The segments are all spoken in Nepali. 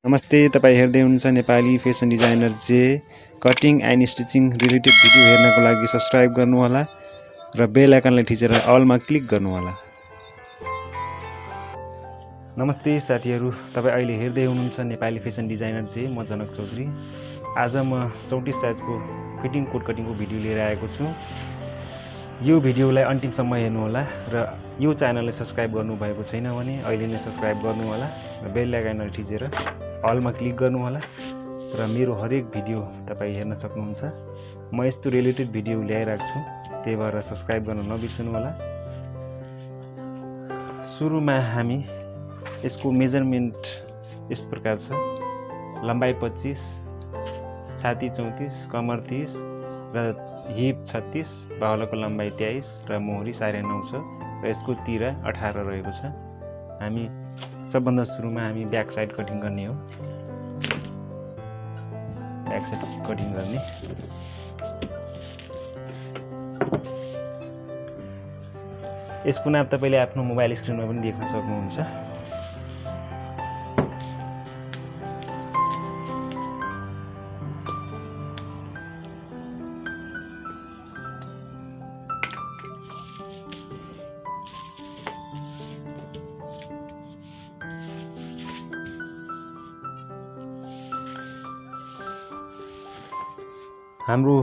नमस्ते, तपाईँ हेर्दै हुनुहुन्छ नेपाली फेसन डिजाइनर जे। Cutting and stitching related video हेर्नको लागि सब्सक्राइब गर्नुहोला र बेल आइकनलाई थिचेर अलमा क्लिक गर्नुहोला। नमस्ते साथीहरू, तपाईँ अहिले हेर्दै हुनुहुन्छ नेपाली फेसन डिजाइनर जे। म जनक चौधरी। आज म 34 साइजको फिटिङ कोट कटिङको भिडियो लिएर आएको छु। यो भिडियोलाई अन्तिमसम्म हेर्नुहोला र यो च्यानललाई सब्सक्राइब गर्नुभएको छैन भने अहिले नै सब्सक्राइब गर्नुहोला र बेल आइकनलाई थिचेर अलमा क्लिक गर्नुहोला र मेरो हरेक भिडियो तपाईँ हेर्न सक्नुहुन्छ। म यस्तो रिलेटेड भिडियो ल्याइरहेको छु, त्यही भएर सब्सक्राइब गर्न नबिर्सनु होला। सुरुमा हामी यसको मेजरमेन्ट यस प्रकार छ। लम्बाइ 25, छाती 34, कमर 30 र हिप 36, बाहुलाको लम्बाइ 23 र मोहरी 9.5 छ र यसको तिरा 18 रहेको छ। हामी सबभन्दा सुरुमा हामी ब्याक साइड कटिङ गर्ने हो। ब्याक साइड कटिङ गर्ने। यसको नाप तपाईँले आफ्नो मोबाइल स्क्रिनमा पनि देख्न सक्नुहुन्छ। हाम्रो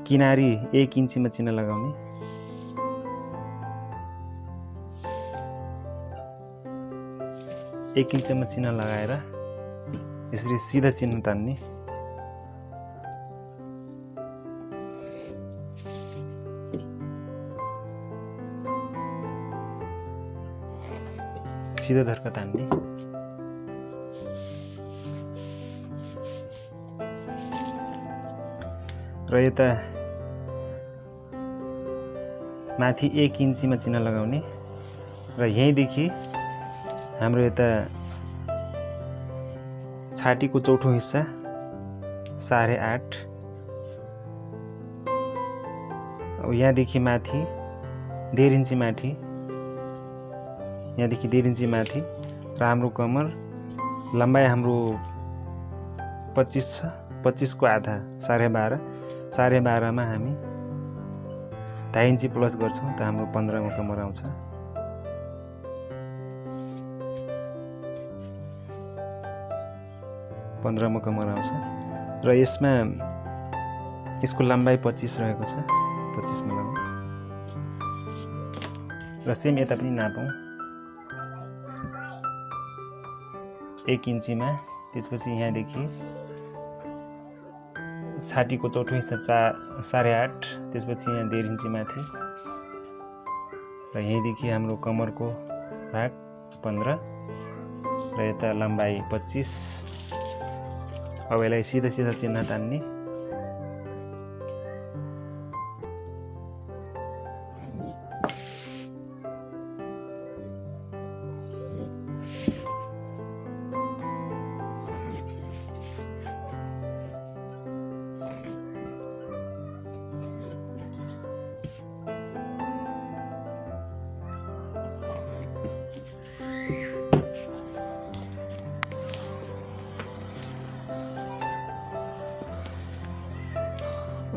किनारी 1 इन्चीमा चिन्ह लगाउने। एक इन्चीमा चिन्ह लगाएर यसरी सिधा चिन्ह तान्ने। सिधा धर्का तान्ने। र यता माथि 1 इन्चीमा चिन्ह लगाउने र यहीँदेखि हाम्रो यता छातीको चौथो हिस्सा 8.5। अब यहाँदेखि माथि 1.5 इन्ची माथि, यहाँदेखि 1.5 इन्ची माथि र हाम्रो कमर लम्बाइ हाम्रो 25 छ। 25 को आधा 12.5। 12.5 मा हामी 2.5 इन्ची प्लस गर्छौँ त हाम्रो 15 मा कमर आउँछ। र यसमा यसको लम्बाइ 25 रहेको छ। 25 मा लगाउँ र सेम यता पनि नापौँ 1 इन्चीमा। त्यसपछि यहाँदेखि छातीको चौथो हिस्सा 8.5, त्यसपछि यहाँ 1.5 इन्ची माथि र यहीँदेखि हाम्रो कमरको भाग 15 र यता लम्बाइ 25। अब यसलाई सिधा सिधा चिन्ह तान्ने।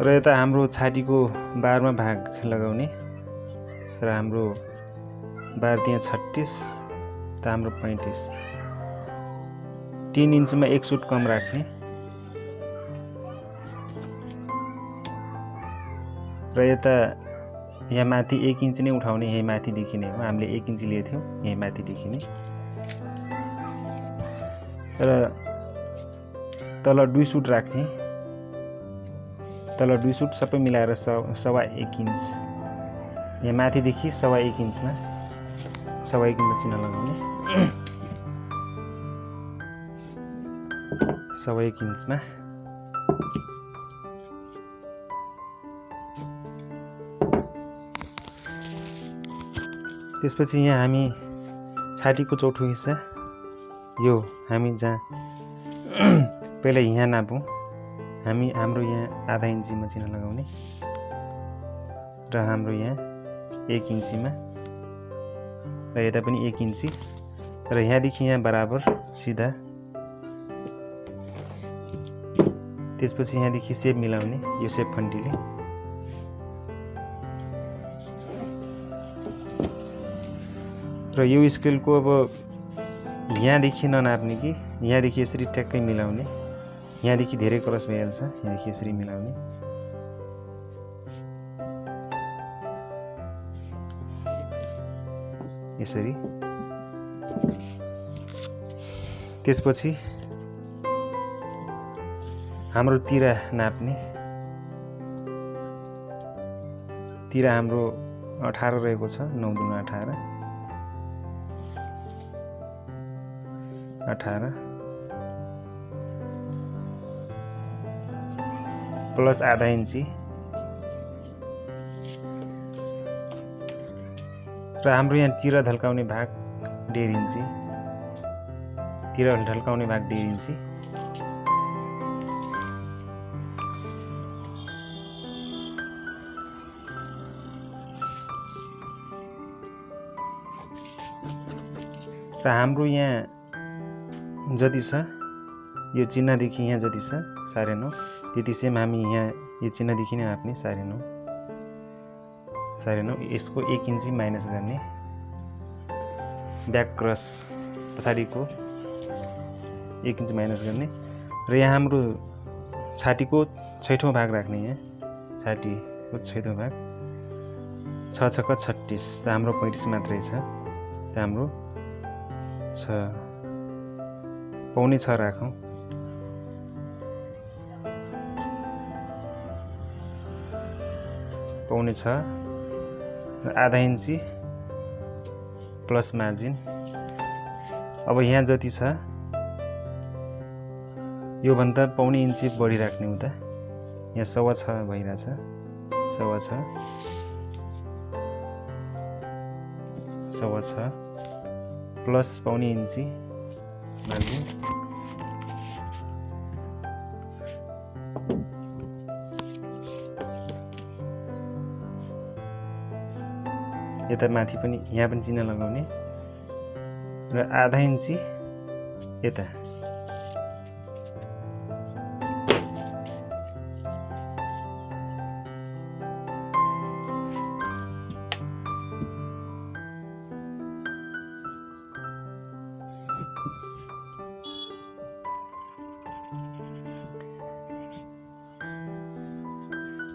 र यता हाम्रो छातीको 12मा भाग लगाउने र हाम्रो 12 त्यहाँ 36 त हाम्रो 35। 3 इन्चमा 1 सुट कम राख्ने र यता यहाँ माथि 1 इन्ची नै उठाउने। यही माथि देखिने हो। हामीले 1 इन्ची लिएको थियौँ, यही माथि देखिने र तल 2 सुट राख्ने। तल 2 सुट सबै मिलाएर 1.25 इन्च। यहाँ माथिदेखि 1.25 इन्चमा 1.25 इन्चमा चिन्ह लगाउने। 1.25 इन्चमा त्यसपछि यहाँ हामी छातीको चौथो हिस्सा यो हामी जहाँ पहिला यहाँ नापौँ। हाम्रो यहाँ 0.5 इन्चीमा चिन्ह लगाउने र हाम्रो यहाँ 1 इन्चीमा र यता पनि 1 इन्ची र यहाँदेखि यहाँ बराबर सिधा त्यसपछि यहाँदेखि सेप मिलाउने यो सेप खन्तीले। र यो स्केलको अब यहाँदेखि ननाप्ने कि यहाँदेखि यसरी ट्याक्कै मिलाउने। यहाँदेखि धेरै क्रस भइहाल्छ, यहाँदेखि यसरी मिलाउने। यसरी। त्यसपछि हाम्रो तिरा नाप्ने। तिरा हाम्रो 18 रहेको छ, 9 दुना 18 प्लस आधा इन्ची। र हाम्रो यहाँ तिरा ढल्काउने भाग 1.5 इन्ची। तिरा ढल्काउने भाग 1.5 इन्ची। र हाम्रो यहाँ जति छ यो चिन्हदेखि यहाँ जति छ 9.5 त्यति सेम हामी यहाँ यो चिन्हदेखि नै नाप्ने 9.5 यसको 1 इन्ची माइनस गर्ने। ब्याक क्रस पछाडिको 1 इन्ची माइनस गर्ने। र यहाँ हाम्रो छातीको छैठौँ भाग राख्ने। यहाँ छातीको छैठौँ भाग 6 6 36 त हाम्रो 35 मात्रै छ। त हाम्रो 6.25 राखौँ। पौने 6 र आधा इन्ची प्लस मार्जिन। अब यहाँ जति छ यो भन्दा पौने इन्ची बढी राख्ने उता। यहाँ 6.25 भइरहेछ, 6.25 प्लस पौने इन्ची मार्जिन। यता माथि पनि यहाँ पनि चिन्ह लगाउने र आधा इन्ची यता।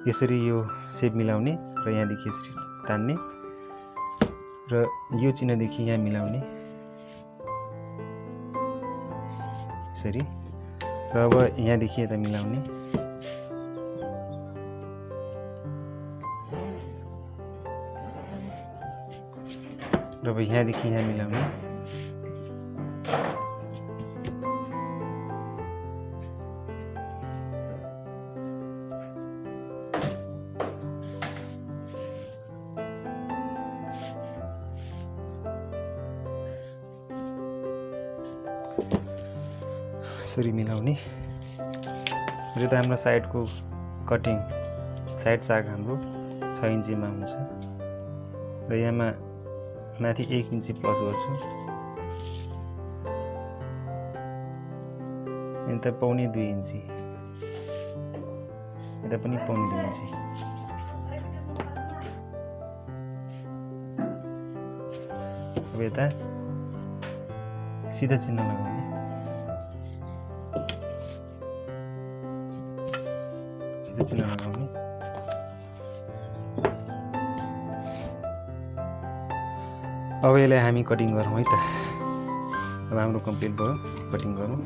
यसरी यो सेप मिलाउने र यहाँदेखि यसरी तान्ने र यो चिन्हदेखि यहाँ मिलाउने यसरी। र अब यहाँदेखि यता मिलाउने। र अब यहाँदेखि यहाँ मिलाउने। यसरी मिलाउने। र त हाम्रो साइडको कटिङ साइड चाक हाम्रो 6 इन्चीमा हुन्छ र यहाँमा माथि 1 इन्ची प्लस गर्छु। यता पौने 2 इन्ची, यता पनि पौने 2 इन्ची। अब यता सिधा चिन्ह लगाउने। चिन्ह लगाउने। अब यसलाई हामी कटिङ गरौँ है त। अब हाम्रो कम्प्लिट भयो, कटिङ गरौँ।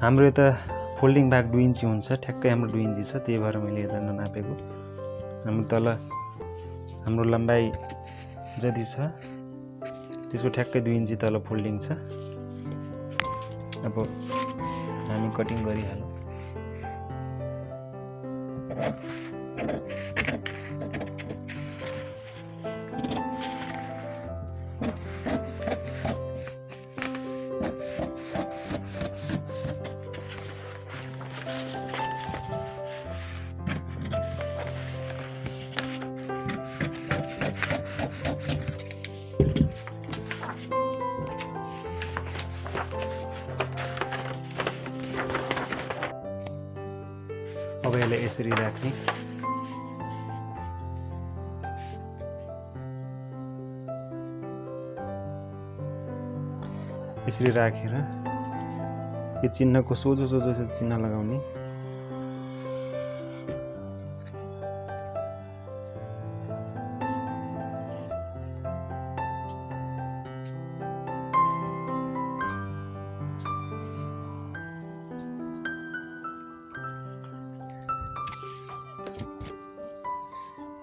हाम्रो यता फोल्डिङ भाग 2 इन्ची हुन्छ, ठ्याक्कै हाम्रो 2 इन्ची छ, त्यही भएर मैले यता ननापेको। हाम्रो तल हाम्रो लम्बाइ जति छ त्यसको ठ्याक्कै 2 इन्ची तल फोल्डिङ छ। अब हामी कटिङ गरिहालौँ। अब यसलाई यसरी राख्ने। यसरी राखेर यो चिन्हको सोझो चिन्ह लगाउने।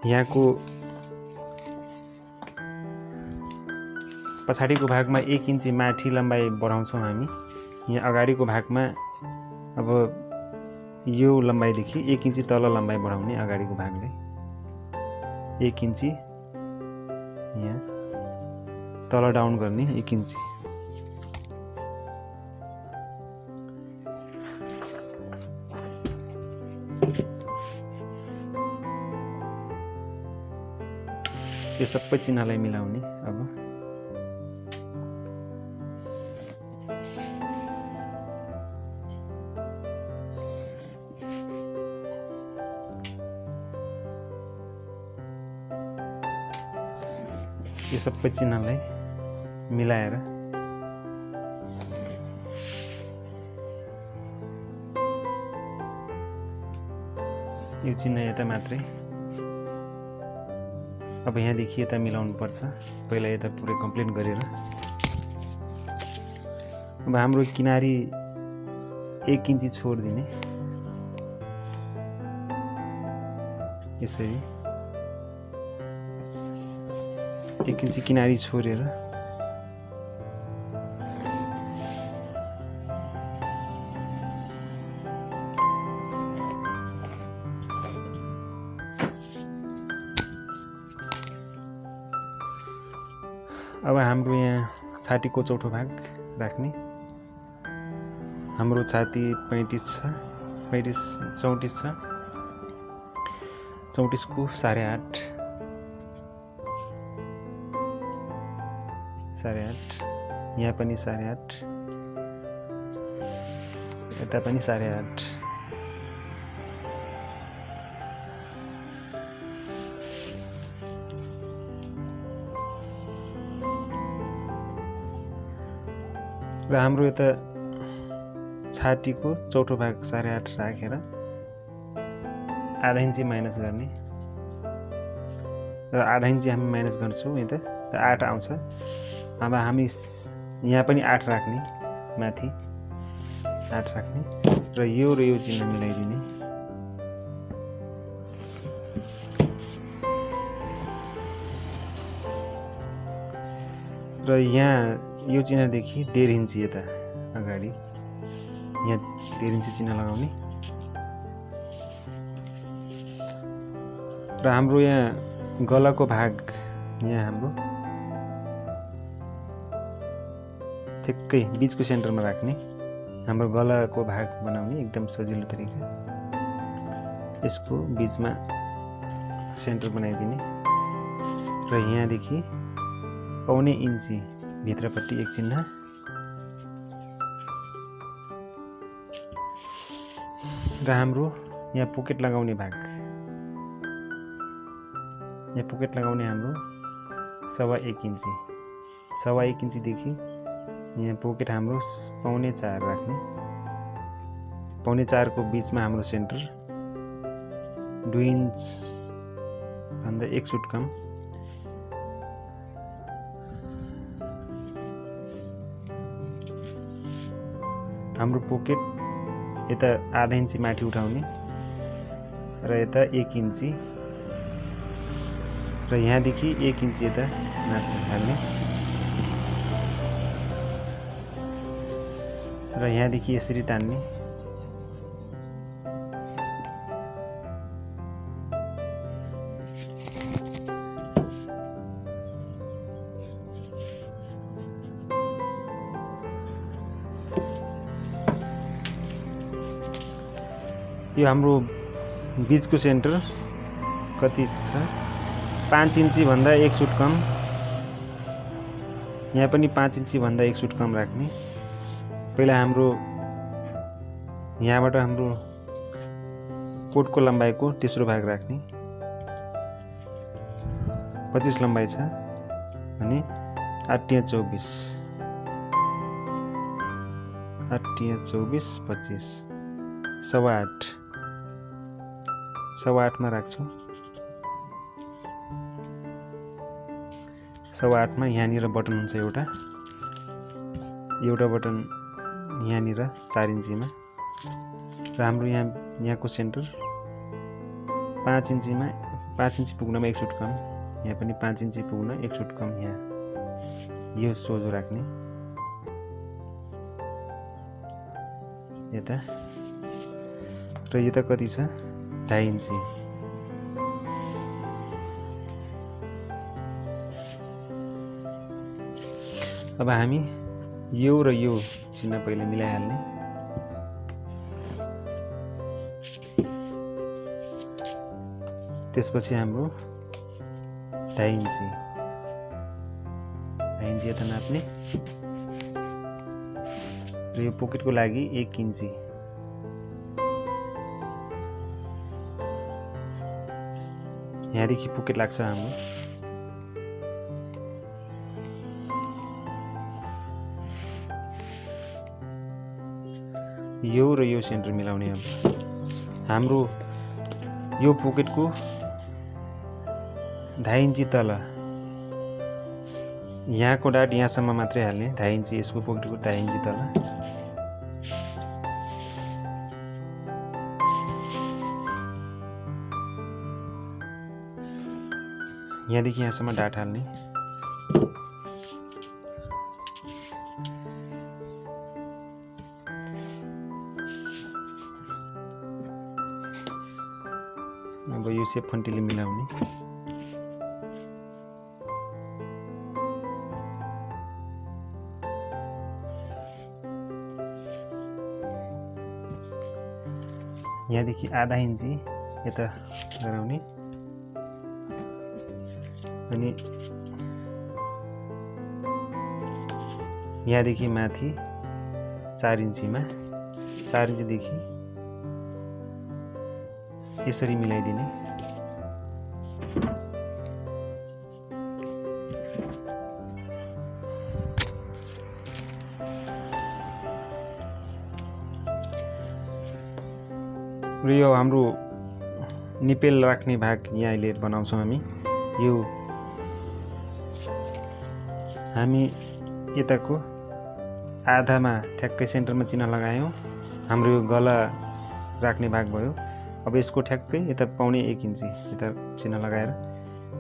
यहाँको पछाडिको भागमा 1 इन्ची माथि लम्बाइ बढाउँछौँ हामी। यहाँ अगाडिको भागमा अब यो लम्बाइदेखि 1 इन्ची तल लम्बाइ बढाउने। अगाडिको भागले 1 इन्ची यहाँ तल डाउन गर्ने 1 इन्ची। यो सबै चिन्हलाई मिलाउने। अब यो सबै चिन्हलाई मिलाएर यो चिन्ह यता मात्रै। अब यहाँदेखि यता मिलाउनु पर्छ। पहिला यता पुरै कम्प्लिट गरेर अब हाम्रो किनारी 1 इन्ची छोडिदिने। यसरी 1 इन्ची किनारी छोडेर अब हाम्रो यहाँ छातीको चौथो भाग राख्ने। हाम्रो छाती 35 छ, 34 छ। 34 को 8.5 यहाँ पनि 8.5 यता पनि 8.5। र हाम्रो यता छातीको चौथो भाग 8.5 राखेर आधा इन्ची माइनस गर्ने। र आधा इन्ची हामी माइनस गर्छौँ यता 8 आउँछ। अब हामी यहाँ पनि 8 राख्ने, माथि 8 राख्ने र यो चिन्ह मिलाइदिने। र यहाँ यो चिन्हदेखि 1.5 इन्ची यता अगाडि यहाँ 1.5 इन्ची चिन्ह लगाउने। र हाम्रो यहाँ गलाको भाग यहाँ हाम्रो ठिक्कै बीचको सेन्टरमा राख्ने। हाम्रो गलाको भाग बनाउने एकदम सजिलो तरिका। यसको बीचमा सेन्टर बनाइदिने र यहाँदेखि 1.25 इन्ची भित्रपट्टि एक चिन्ह। र हाम्रो यहाँ पोकेट लगाउने भाग, यहाँ पोकेट लगाउने हाम्रो 1.25 इन्ची, 1.25 इन्चीदेखि यहाँ पोकेट हाम्रो 4.25 राख्ने। 4.25 को बीचमा हाम्रो सेन्टर 2 इन्च भन्दा 1 सुट कम। हाम्रो पोकेट यता आधा इन्ची माथि उठाउने र यता 1 इन्ची र यहाँदेखि 1 इन्ची यता माथि हाल्ने र यहाँदेखि यसरी तान्ने। यो हाम्रो बीचको सेन्टर कति छ? 5 इन्ची भन्दा 1 सुट कम। यहाँ पनि 5 इन्ची भन्दा 1 सुट कम राख्ने। पहिला हाम्रो यहाँबाट हाम्रो कोटको लम्बाइको तेस्रो भाग राख्ने, 25 लम्बाइ छ अनि 8 तिया 24, 8 तिया 24, 25, 8.5, 8.5 मा राख्छु। 8.5 मा यहाँनिर बटन हुन्छ एउटा बटन यहाँनिर 4 इन्चीमा र हाम्रो यहाँको सेन्टर 5 इन्चीमा, 5 इन्ची पुग्नमा 1 सुट कम, यहाँ पनि 5 इन्ची पुग्न 1 सुट कम, यहाँ यो सोझो राख्ने यता, र यता कति छ 2.5 इन्ची। अब हामी यो र यो चिन्ह पहिले मिलाइहाल्ने। त्यसपछि हाम्रो 2.5 इन्ची, 2.5 इन्ची यता नाप्ने र यो पोकेटको लागि 1 इन्ची। यहाँदेखि पोकेट लाग्छ हाम्रो। यो र यो सेन्टर मिलाउने। अब हाम्रो यो पोकेटको 2.5 इन्ची तल, यहाँको डाट यहाँसम्म मात्रै हाल्ने, 2.5 इन्ची यसको पोकेटको 2.5 इन्ची तल। यहाँदेखि यहाँसम्म डाट हाल्ने। अब यो सेप फन्टीले मिलाउने। यहाँदेखि 0.5 इन्ची यता गराउने अनि यहाँदेखि माथि 4 इन्चीमा, 4 इन्चीदेखि यसरी मिलाइदिने। र यो हाम्रो निपेल राख्ने भाग यहाँ अहिले बनाउँछौँ हामी। यो हामी यताको आधामा ठ्याक्कै सेन्टरमा चिन्ह लगायौँ। हाम्रो यो गला राख्ने भाग भयो। अब यसको ठ्याक्कै यता 1.25 इन्ची यता चिन्ह लगाएर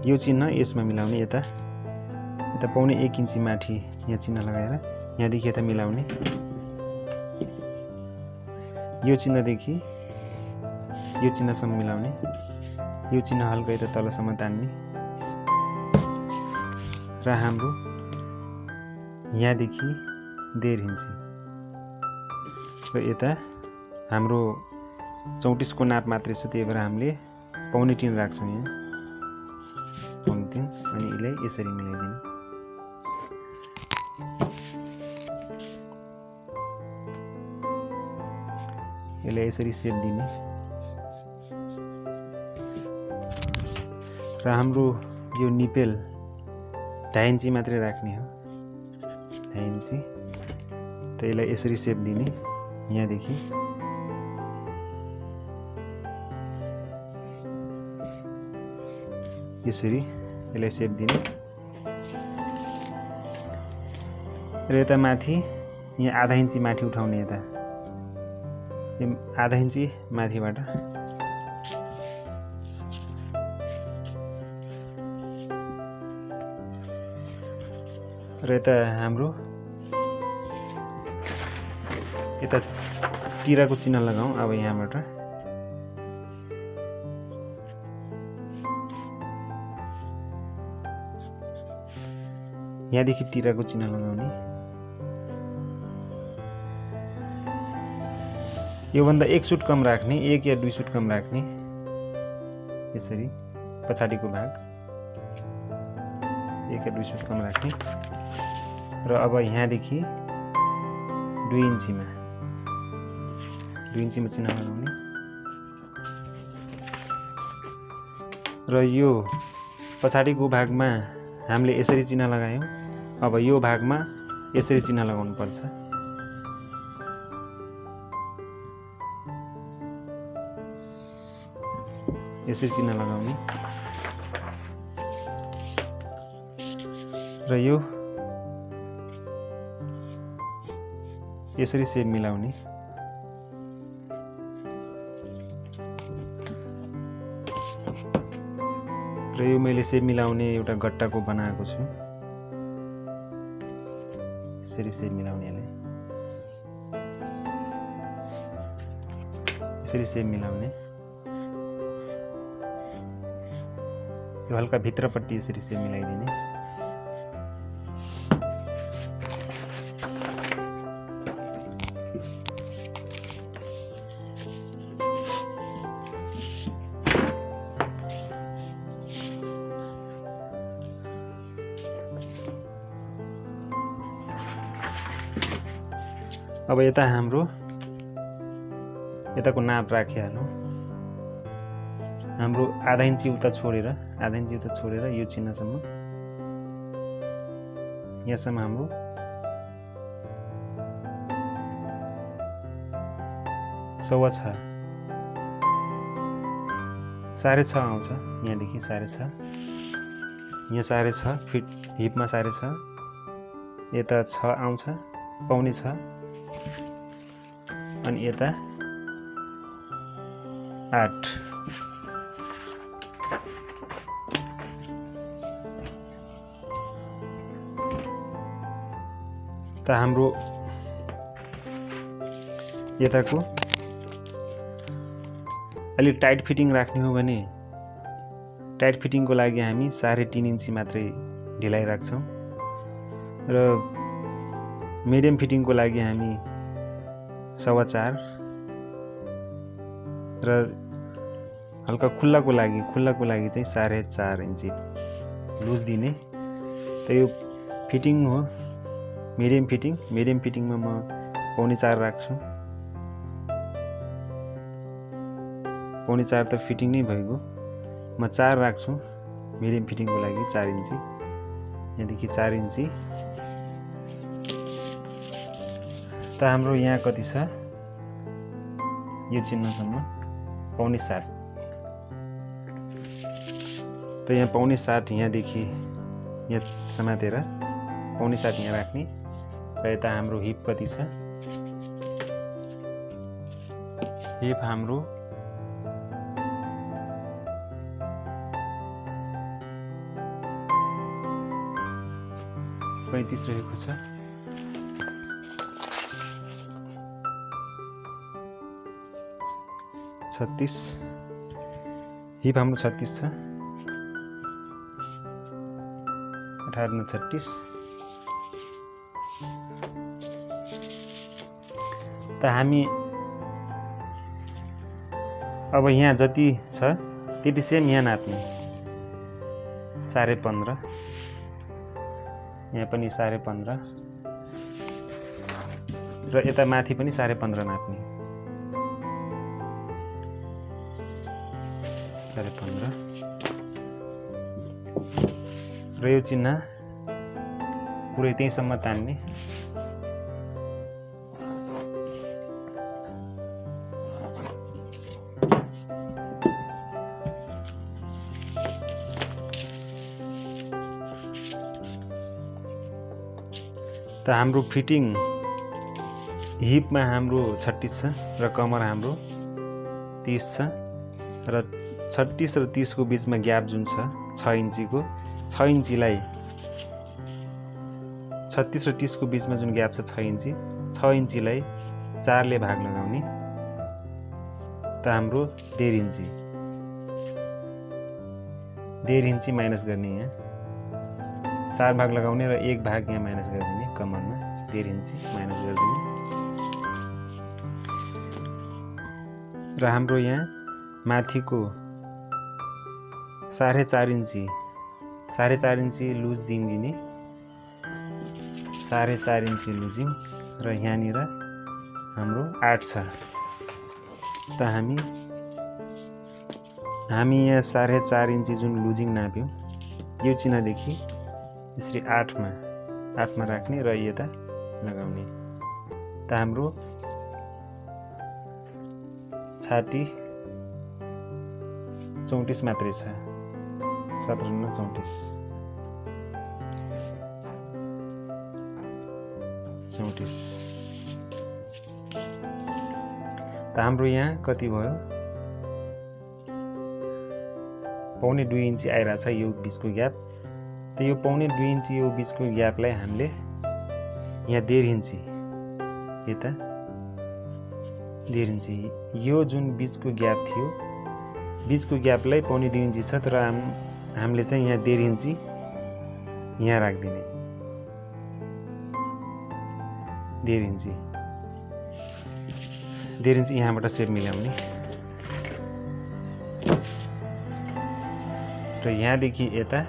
यो चिन्ह यसमा मिलाउने। यता 1.25 इन्ची माथि यहाँ चिन्ह लगाएर यहाँदेखि यता मिलाउने। यो चिन्हदेखि यो चिन्हसम्म मिलाउने। यो चिन्ह हल्का यता तलसम्म तान्ने र हाम्रो यहाँदेखि 1.5 इन्ची र यता हाम्रो 34 को नाप मात्रै छ, त्यही भएर हामीले 2.25 राख्छौँ यहाँ, 2.25 अनि यसलाई यसरी मिलाइदिने। यसलाई यसरी सेप दिने र हाम्रो यो निपेल 2.5 इन्ची मात्रै राख्ने हो, 2.5 इन्ची। त यसलाई यसरी सेप दिने। यहाँदेखि यसरी यसलाई सेप दिने र यता माथि यहाँ 0.5 इन्ची माथि उठाउने। यता 0.5 इन्ची माथिबाट र यता हाम्रो यता तिराको चिन्ह लगाऊँ। अब यहाँबाट यहाँदेखि तिराको चिन्ह लगाउने। योभन्दा 1 सुट कम राख्ने, 1 या 2 सुट कम राख्ने। यसरी पछाडिको भाग 1 या 2 सुट कम राख्ने र अब यहाँदेखि 2 इन्चीमा चिन्ह लगाउने। र यो पछाडिको भागमा हामीले यसरी चिन्ह लगायौँ। अब यो भागमा यसरी चिन्ह लगाउनु पर्छ। यसरी चिन्ह लगाउने र यो यसरी सेप मिलाउने। र यो मैले सेप मिलाउने एउटा गट्टाको बनाएको छु। यसरी सेप मिलाउने, यसरी सेप मिलाउने। यो हल्का भित्रपट्टि यसरी सेप मिलाइदिने। अब यता हाम्रो यताको नाप राखिहालौँ। हाम्रो आधा इन्ची उता छोडेर यो चिन्हसम्म, यहाँसम्म हाम्रो 6.25 6.5 आउँछ। यहाँदेखि 6.5, यहाँ 6.5 फिट हिपमा 6.5, यता 6 आउँछ, 6.25, अनि यता 8। त हाम्रो यताको अलि टाइट फिटिङ राख्ने हो भने टाइट फिटिङको लागि हामी 3.5 इन्ची मात्रै ढिलाइ राख्छौँ र मिडियम फिटिङको लागि हामी 4.25 र हल्का खुल्लाको लागि चाहिँ 4.5 इन्ची लुज दिने। त यो फिटिङ हो मिडियम फिटिङमा म 4.25 राख्छु। 4.25 त फिटिङ नै भइगयो। म 4 राख्छु मिडियम फिटिङको लागि, 4 इन्ची। यहाँदेखि 4 इन्ची। त हाम्रो यहाँ कति छ, यो चिन्हसम्म 7.25। त यहाँ 7.25, यहाँदेखि यहाँ समातेर 7.25 यहाँ राख्ने। र यता हाम्रो हिप कति छ, हिप हाम्रो 35 रहेको छ। हिप हाम्रो 36 छ। 18 न 36। त हामी अब यहाँ जति छ त्यति सेम यहाँ नाप्ने। 15.5, यहाँ पनि 15.5 र यता माथि पनि 15.5 नाप्ने। 15.5 र यो चिन्ह पुरै त्यहीसम्म तान्ने। त हाम्रो फिटिङ हिपमा हाम्रो 36 छ र कमर हाम्रो 30 छ र 36 र 30 को बीचमा ग्याप जुन छ 6 इन्चीको, 6 इन्चीलाई 36 र 30 को बीचमा जुन ग्याप छ 6 इन्ची, 6 इन्चीलाई 4 ले भाग लगाउने। त हाम्रो 1.5 इन्ची, 1.5 इन्ची माइनस गर्ने। यहाँ 4 भाग लगाउने र 1 भाग यहाँ माइनस गरिदिने। कमरमा 1.5 इन्ची माइनस गरिदिने। र हाम्रो यहाँ माथिको 4.5 इन्ची, 4.5 इन्ची लुज दिने। 4.5 इन्ची लुजिङ र यहाँनिर हाम्रो 8 छ। त हामी हामी यहाँ 4.5 इन्ची जुन लुजिङ नाप्यौँ यो चिनादेखि यसरी 8मा राख्ने र यता लगाउने। त हाम्रो छाती 34 मात्रै छ, 17 र 34। त हाम्रो यहाँ कति भयो? 1.25 इन्ची आइरहेछ यो बिचको ग्याप। त यो 1.25 इन्ची यो बिचको ग्यापलाई हामीले यहाँ 1.5 इन्ची यता 1.5 इन्ची यो जुन बिचको ग्याप थियो, बिचको ग्यापलाई 1.25 इन्ची छ, तर हामीले चाहिँ यहाँ 1.5 इन्ची यहाँ राखिदिने। 1.5 इन्ची यहाँबाट सेप मिलाउने र यहाँदेखि यता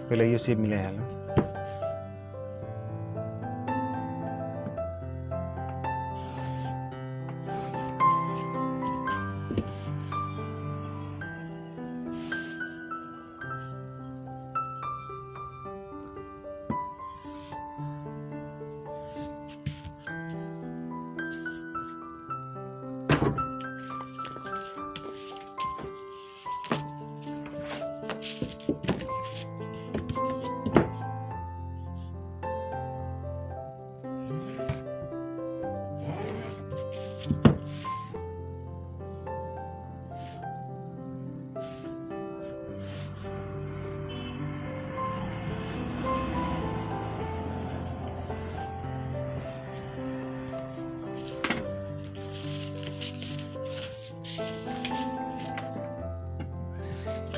पहिला यो सेप मिलाइहालौँ।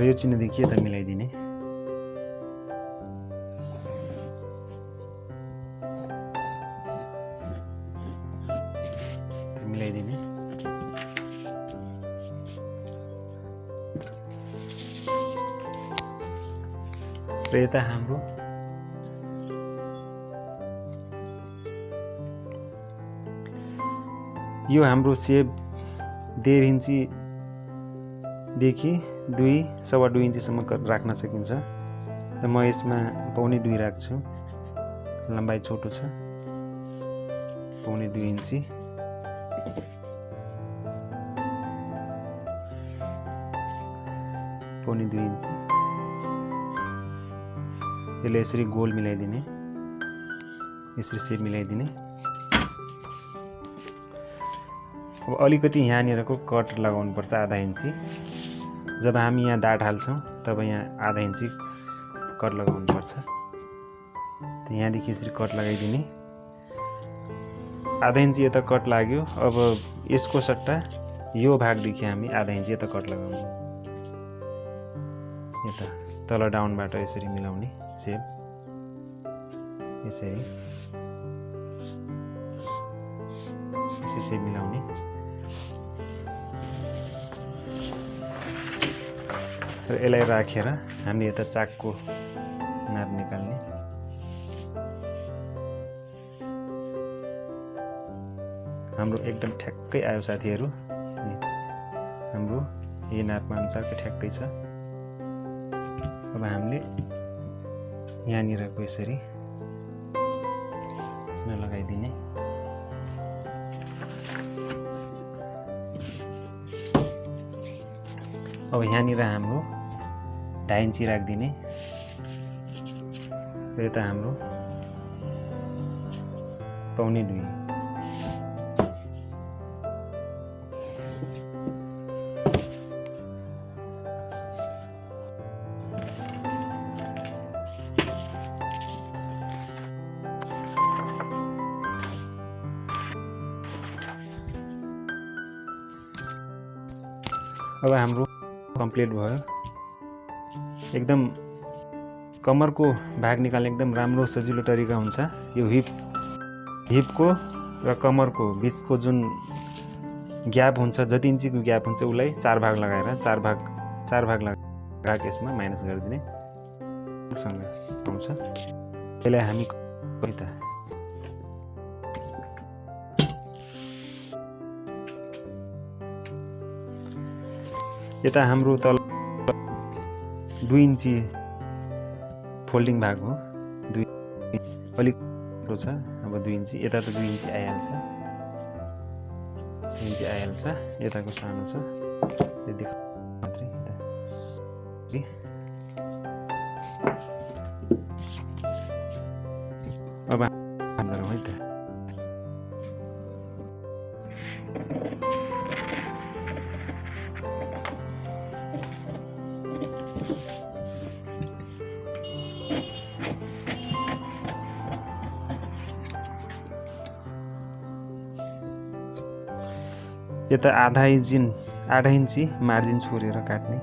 र यो चिन्हदेखि यता मिलाइदिने। मिलाइदिने र यता हाम्रो यो हाम्रो सेप 1.5 इन्ची देखि 2.25 इन्चीसम्म राख्न सकिन्छ। त म यसमा 1.25 राख्छु, लम्बाइ छोटो छ, 1.25 इन्ची। यसले यसरी गोल मिलाइदिने, यसरी सेप मिलाइदिने। अब अलिकति यहाँनिरको कट लगाउनु पर्छ 0.5 इन्ची। जब हामी यहाँ डाट हाल्छौँ तब यहाँ 0.5 इन्ची कट लगाउनु पर्छ। त यहाँदेखि यसरी कट लगाइदिने। 0.5 इन्ची यता कट लाग्यो। अब यसको सट्टा यो भागदेखि हामी 0.5 इन्ची यता कट लगाउने। यता तल डाउनबाट यसरी मिलाउने सेप, यसरी सेप मिलाउने। र यसलाई राखेर हामीले यता चाकको नाप निकाल्ने। हाम्रो एकदम ठ्याक्कै आयो साथीहरू, हाम्रो यो नापमा अनुसारको ठ्याक्कै छ। अब हामीले यहाँनिरको यसरी चिन्ह लगाइदिने। अब यहाँनिर हाम्रो 0.5 इन्ची राखिदिने र यता हाम्रो 1.25। अब हाम्रो कम्प्लिट भयो। एकदम कमरको भाग निकाल्ने एकदम राम्रो सजिलो तरिका हुन्छ। यो हिपको र कमरको बिचको जुन ग्याप हुन्छ, जति इन्चीको ग्याप हुन्छ उसलाई 4 भाग लगाएर 4 भाग लगाएर यसमा माइनस गरिदिने सँग आउँछ। त्यसलाई हामी कता यता हाम्रो तल 2 इन्ची फोल्डिङ भाग हो, 2 अलिक छ। अब 2 इन्ची यता त 2 इन्ची आइहाल्छ, 2 इन्ची आइहाल्छ। यताको सानो छ, यति मात्रै। अब गरौँ है त। यता आधा इन्ची मार्जिन छोडेर काट्ने।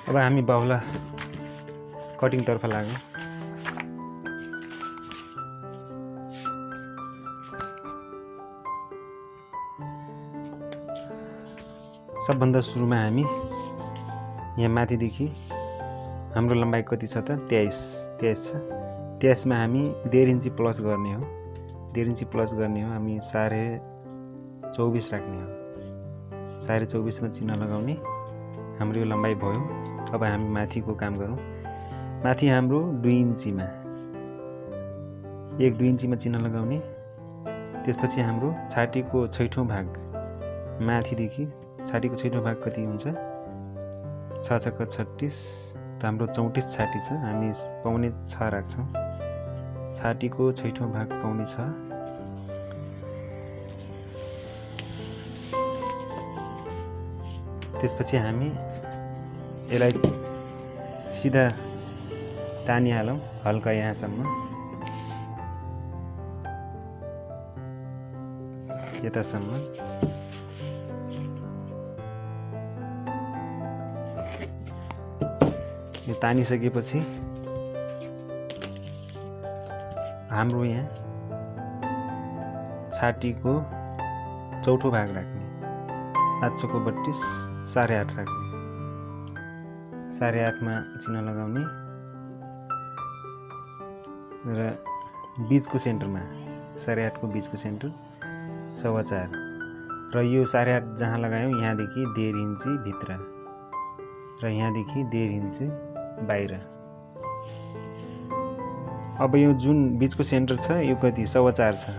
अब हामी बाहुला कटिङतर्फ लाग्यौँ। सबभन्दा सुरुमा हामी यहाँ माथिदेखि हाम्रो लम्बाइ कति छ त 23 छ। 23 मा हामी 1.5 इन्ची प्लस गर्ने हो, 1.5 इन्ची प्लस गर्ने हो। हामी 24.5 राख्ने हो, 24.5 मा चिन्ह लगाउने। हाम्रो यो लम्बाइ भयो। अब हामी माथिको काम गरौँ। माथि हाम्रो 2 इन्चीमा 2 इन्चीमा चिन्ह लगाउने। त्यसपछि हाम्रो छातीको छैठौँ भाग माथिदेखि छातीको छैठौँ भाग कति हुन्छ 6 छक्का 36 त हाम्रो 34 छाती छ। हामी 6.25 राख्छौँ। छातीको छैठौँ भाग 6.25। त्यसपछि हामी यसलाई सिधा तानिहालौँ हल्का यहाँसम्म, यतासम्म। यो तानिसकेपछि हाम्रो यहाँ छातीको चौथो भाग राख्ने। 8 चौको 32, 8.5 राख्ने। 8.5 मा चिन्ह लगाउने र बीचको सेन्टरमा 8.5 को बीचको सेन्टर 4.25 र यो 8.5 जहाँ लगायौँ यहाँदेखि 1.5 इन्ची भित्र र यहाँदेखि 1.5 इन्ची बाहिर। अब यो जुन बीचको सेन्टर छ यो कति 4.25 छ।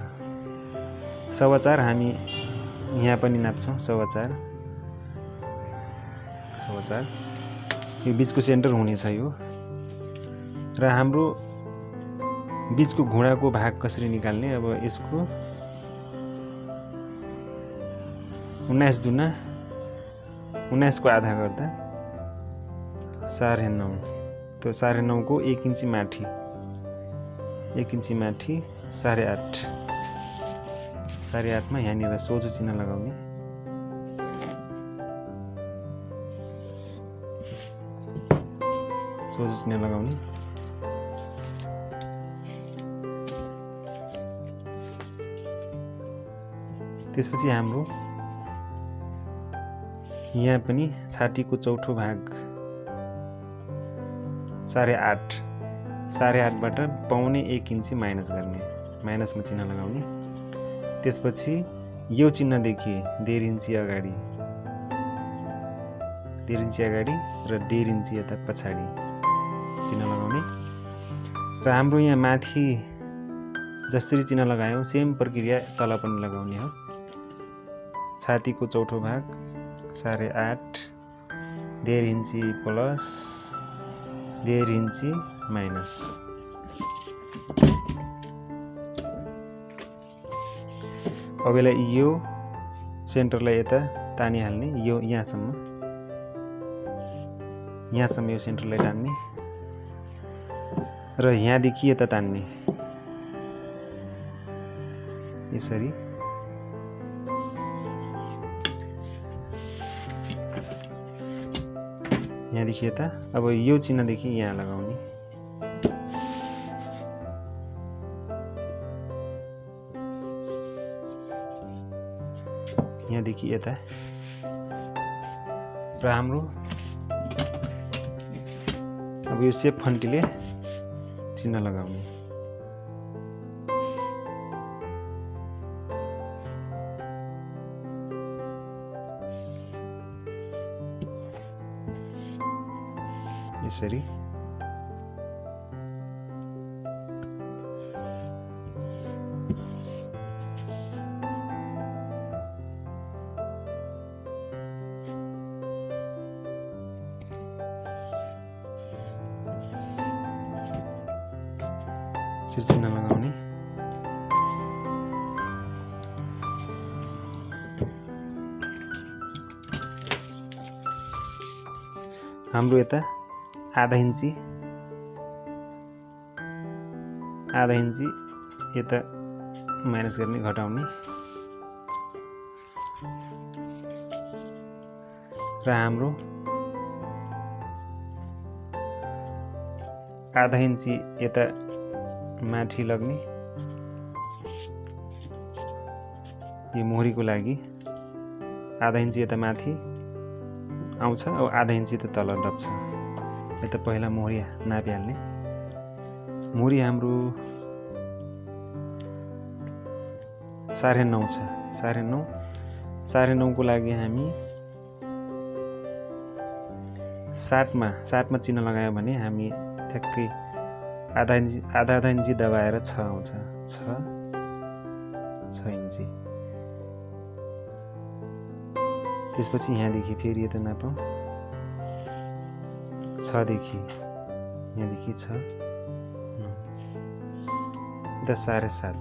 4.25 हामी यहाँ पनि नाप्छौँ। 4.25 यो बीचको सेन्टर हुनेछ यो। र हाम्रो बीचको घुँडाको भाग कसरी निकाल्ने? अब यसको 19 दुना 19 को आधा गर्दा 4 9 त्यो 9.5 को 1 इन्ची माथि 8.5 8.5 मा यहाँनिर सोझो चिन्ह लगाउने। त्यसपछि हाम्रो यहाँ पनि छातीको चौथो भाग 8.5 बाट 1.25 इन्ची माइनस गर्ने, माइनसमा चिन्ह लगाउने। त्यसपछि यो चिन्हदेखि 1.5 इन्ची अगाडि र 1.5 इन्ची यता पछाडि चिन्ह लगाउने। र हाम्रो यहाँ माथि जसरी चिन्ह लगायौँ सेम प्रक्रिया तल पनि लगाउने हो। छातीको चौथो भाग 8.5 1.5 इन्ची प्लस 1.5 इन्ची माइनस। अब यसलाई यो सेन्टरलाई यता तानिहाल्ने, यो यहाँसम्म यो सेन्टरलाई तान्ने र यहाँदेखि यता तान्ने, यसरी। यहाँदेखि यता। अब यो चिन्हदेखि यहाँ लगाउने, यहाँदेखि यता। र हाम्रो अब यो सेप फन्टीले चिन्ह लगाउने। यसरी। चिन्ह लगाउने। हाम्रो यता आधा इन्ची यता माइनस गर्ने, घटाउने। र हाम्रो आधा इन्ची यता माथि लग्ने, यो मोहरीको लागि आधा इन्ची यता माथि आउँछ, अब आधा इन्ची त तल डब्छ। यता पहिला मोहरी नापिहाल्ने। मोहरी हाम्रो 9.5 छ। 9.5 को लागि हामी 7 मा चिन्ह लगायौँ भने हामी ठ्याक्कै आधा इन्ची दबाएर 6 आउँछ। 6 इन्ची। त्यसपछि यहाँदेखि फेरि यता नापौँ, 6 देखि यहाँदेखि 6 यता 7.5।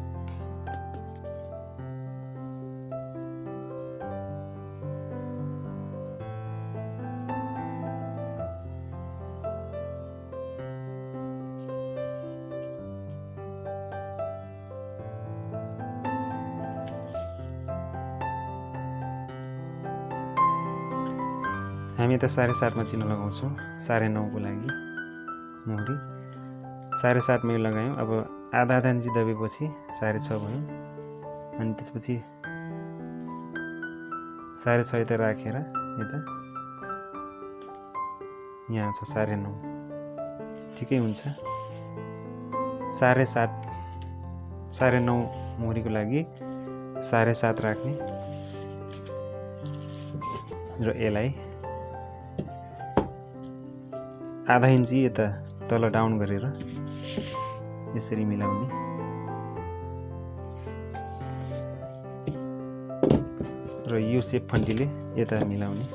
हामी यता 7.5 मा चिन्ह लगाउँछौँ। 9.5 को लागि मोहरी 7.5 मा लगायौँ। अब आधा इन्ची दबेपछि 6.5 भयो। अनि त्यसपछि 6.5 यता राखेर यता यहाँ छ 9.5, ठिकै हुन्छ। 9.5 मोहरीको लागि 7.5 राख्ने र यसलाई आधा इन्ची यता तल डाउन गरेर यसरी मिलाउने। र यो सेप फन्टीले यता मिलाउने।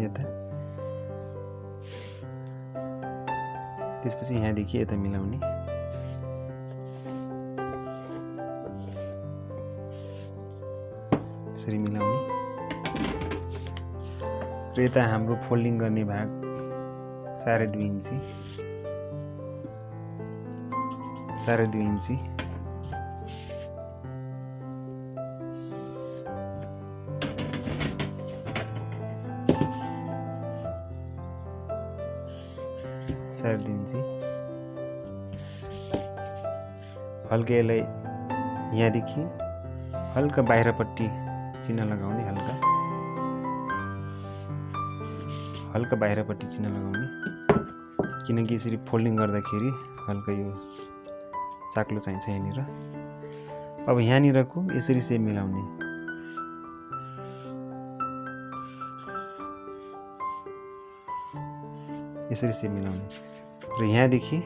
यता। त्यसपछि यहाँदेखि यता मिलाउने। यसरी मिलाउने। र यता हाम्रो फोल्डिङ गर्ने भाग 2.5 इन्ची 2.5 इन्ची हल्का यसलाई यहाँदेखि हल्का बाहिरपट्टि चिन्ह लगाउने, हल्का बाहिरपट्टि चिन्ह लगाउने, किनकि यसरी फोल्डिङ गर्दाखेरि हल्का यो चाक्लो चाहिन्छ यहाँनिर। अब यहाँनिरको यसरी सेप मिलाउने, यसरी सेप मिलाउने र यहाँदेखि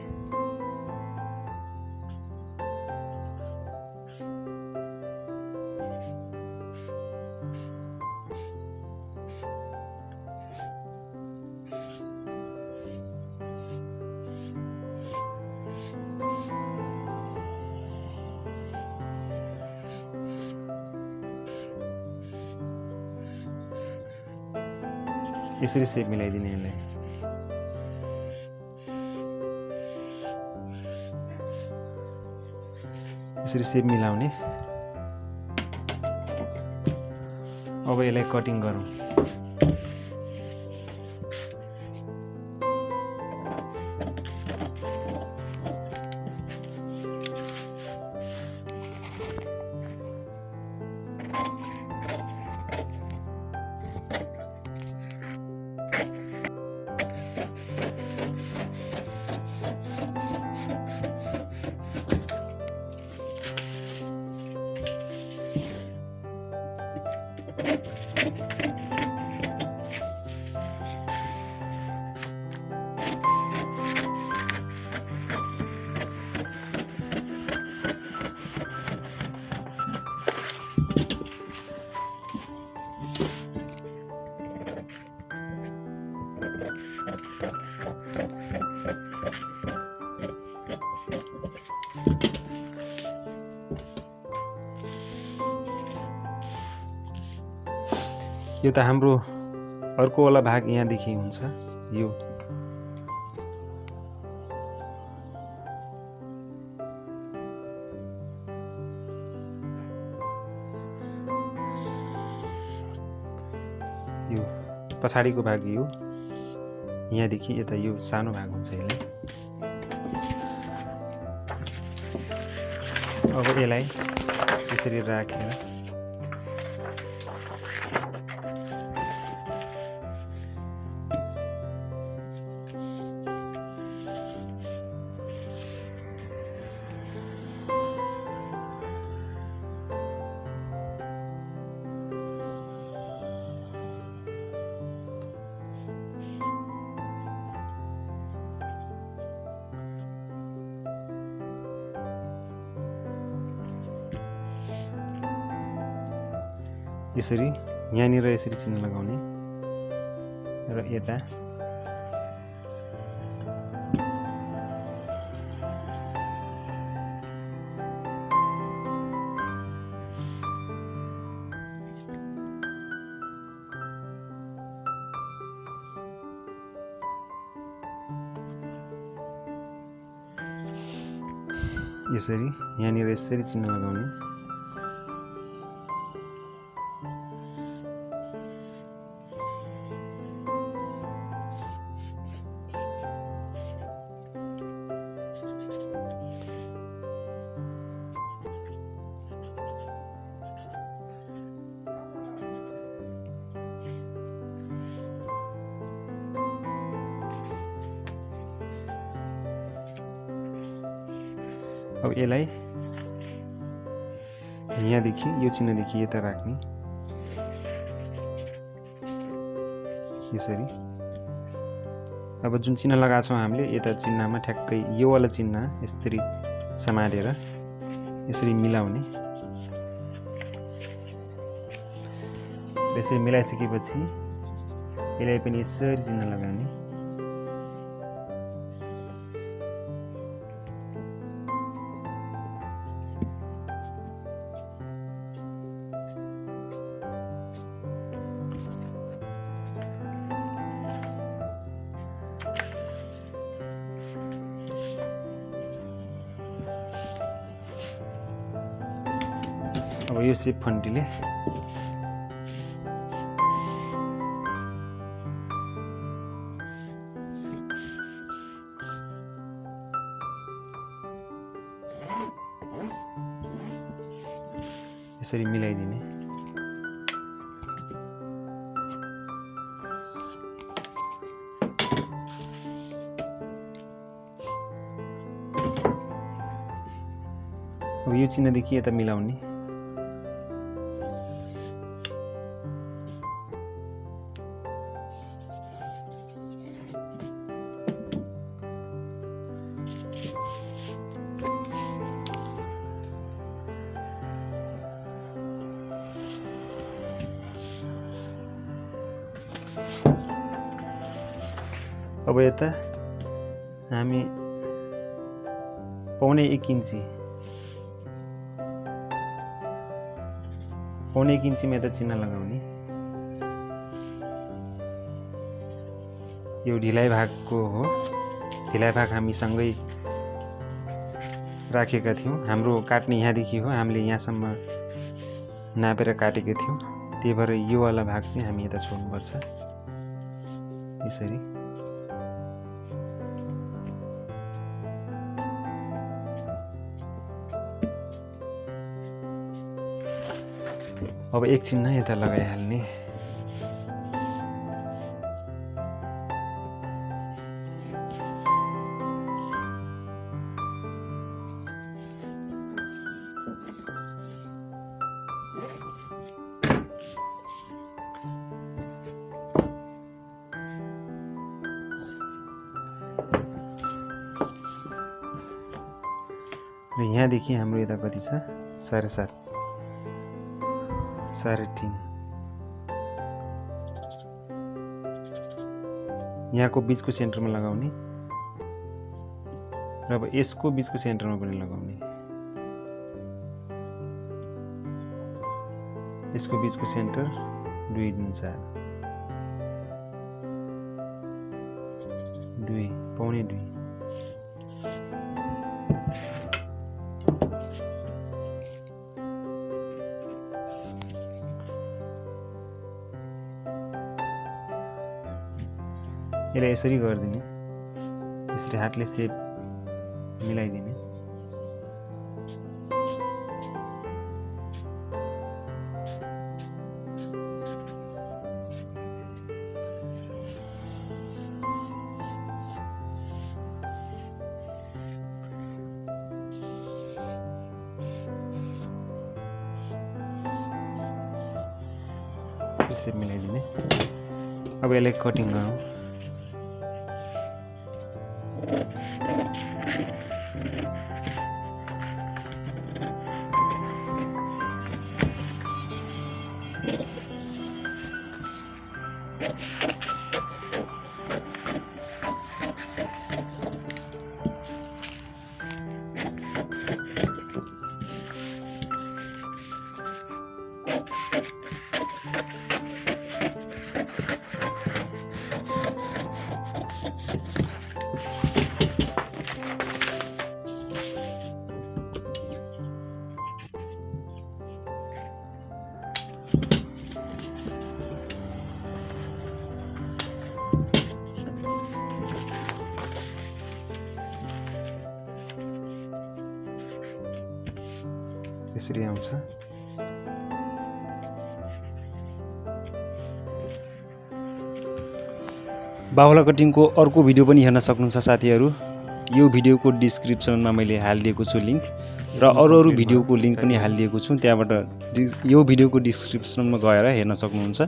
यसरी सेप मिलाइदिने, यसलाई यसरी सेप मिलाउने। अब यसलाई कटिङ गरौँ। यो त हाम्रो अर्को वाला भाग यहाँदेखि हुन्छ। यो पछाडिको भाग यो यहाँदेखि यता यो सानो भाग हुन्छ यसलाई। अब यसलाई यसरी राखेर यसरी यहाँनिर यसरी चिन्ह लगाउने र यता यसरी यहाँनिर यसरी चिन्ह लगाउने। अब यसलाई यहाँदेखि यो चिन्हदेखि यता राख्ने यसरी। अब जुन चिन्ह लगाएको छौँ हामीले यता चिन्हमा ठ्याक्कै यो वाला चिन्ह यसरी समातेर यसरी मिलाउने। यसरी मिलाइसकेपछि यसलाई पनि यसरी चिन्ह लगाउने। अब यो सेप फन्टीले यसरी मिलाइदिने। अब यो चिन्हदेखि यता मिलाउने। अब यता हामी 1.25 इन्ची में यता चिन्ह लगाउने। यो ढिलाइ भागको हो। ढिलाइ भाग हामी सँगै राखेका थियौं। हाम्रो काट्ने यहाँदेखि हो, हामीले यहाँसम्म नापेर काटेका थियौं। त्यही भएर यो वाला भाग चाहिँ हामी यता छोड्नुपर्छ यसरी। अब एक चिन्ह यता लगाइहाल्ने। र यहाँदेखि हाम्रो यता कति छ? 7.5 3.5। यहाँको बीचको सेन्टरमा लगाउने र अब यसको बीचको सेन्टरमा पनि लगाउने। यसको बीचको सेन्टर 2.4 2.25। यसलाई यसरी गरिदिने। यसरी हातले सेप मिलाइदिने। सेप मिलाइदिने। अब यसलाई कटिङ गरौँ। यसरी आउँछ। बाहुला कटिङको अर्को भिडियो पनि हेर्न सक्नुहुन्छ साथीहरू। यो भिडियोको डिस्क्रिप्सनमा मैले हालिदिएको छु लिंक, र अरू भिडियोको लिंक पनि हालिदिएको छु। त्यहाँबाट यो भिडियोको डिस्क्रिप्सनमा गएर हेर्न सक्नुहुन्छ।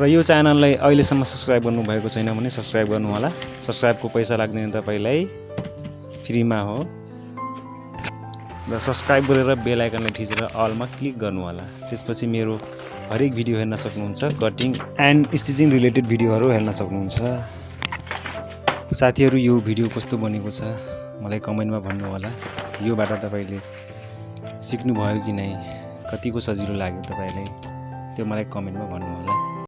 र यो च्यानललाई अहिलेसम्म सब्स्क्राइब गर्नुभएको छैन भने सब्स्क्राइब गर्नु होला। सब्स्क्राइबको पैसा लाग्दैन तपाईलाई, फ्रीमा हो। र सब्स्क्राइब गरेर बेल आइकनलाई थिचेर अलमा क्लिक गर्नु होला। त्यसपछि मेरो हरेक भिडियो हेर्न सक्नुहुन्छ। कटिङ एन्ड स्टिचिङ रिलेटेड भिडियोहरू हेर्न सक्नुहुन्छ। साथीहरू यो भिडियो कस्तो बनेको छ मलाई कमेन्टमा भन्नु होला। योबाट तपाईले सिक्नु भयो कि नै, कतिको सजिलो लाग्यो तपाईलाई, त्यो मलाई कमेन्टमा भन्नु होला।